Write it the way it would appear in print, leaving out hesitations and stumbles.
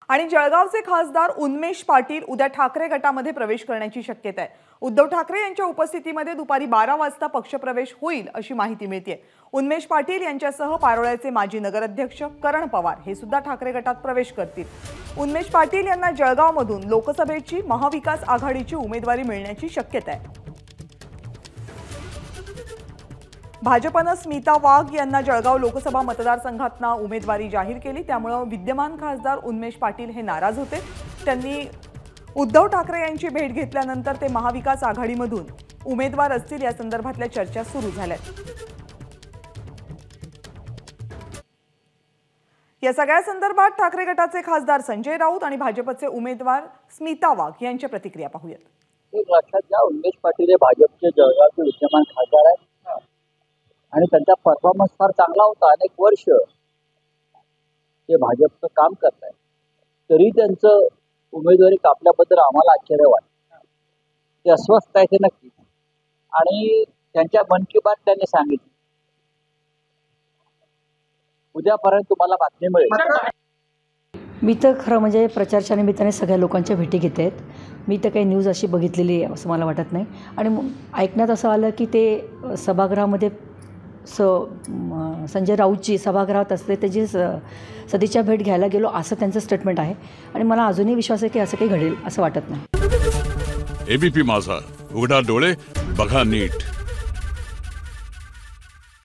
आणि जळगावचे खासदार उन्मेष पाटील उद्या ठाकरे गटामध्ये प्रवेश करण्याची शक्यता आहे। उद्धव ठाकरे यांच्या उपस्थितीमध्ये दुपारी 12 वाजता पक्षप्रवेश होईल अशी माहिती मिळते। उन्मेष पाटील यांच्यासह पारोळ्याचे माजी नगराध्यक्ष करण पवार हे सुद्धा ठाकरे गटात प्रवेश करतील। उन्मेष पाटील यांना जळगावमधून लोकसभेची महाविकास आघाडीची उमेदवारी मिळण्याची शक्यता आहे। भाजपने स्मिता वाघ यांना जळगाव लोकसभा मतदारसंघातना उमेदवारी जाहीर केली, त्यामुळे विद्यमान खासदार उन्मेष पाटील हे नाराज होते। त्यांनी उद्धव ठाकरे यांची भेट घेतल्यानंतर ते महाविकास आघाडीमधून उमेदवार असतील या संदर्भातल्या चर्चा सुरू झाल्यात। या सगळ्या संदर्भात ठाकरे गटाचे खासदार संजय राऊत आणि भाजपचे उमेदवार स्मिता वाघ यांच्या प्रतिक्रिया पाहूयात। एक लक्षात घ्या, उन्मेष पाटील हे भाजपचे जळगावचे विद्यमान खासदार आहेत आणि त्यांचा परफॉर्मन्स फार चांगला होता। अनेक वर्ष ते भाजपचं काम करत आहेत, तरी त्यांचं उमेदवारी कापल्याबद्दल आम्हाला आश्चर्य वाटतं। ते अस्वस्थ आहेत हे नक्की, आणि त्यांच्या मन की बात त्यांनी सांगितली। उद्यापर्यंत तुम्हाला बातमी मिळेल। मी तर खरं म्हणजे प्रचारच्या निमित्ताने सगळ्या लोकांच्या भेटी घेते आहेत। मी तर काही न्यूज अशी बघितलेली आहे असं मला वाटत नाही, आणि ऐकण्यात असं आलं की ते सभागृहामध्ये संजय राऊतची सभागृहात असते त्याची सदिच्छा भेट घ्यायला गेलो असं त्यांचं स्टेटमेंट आहे, आणि मला अजूनही विश्वास आहे की असं काही घडेल असं वाटत नाही। एबीपी माझा, उघडा डोळे बघा नीट।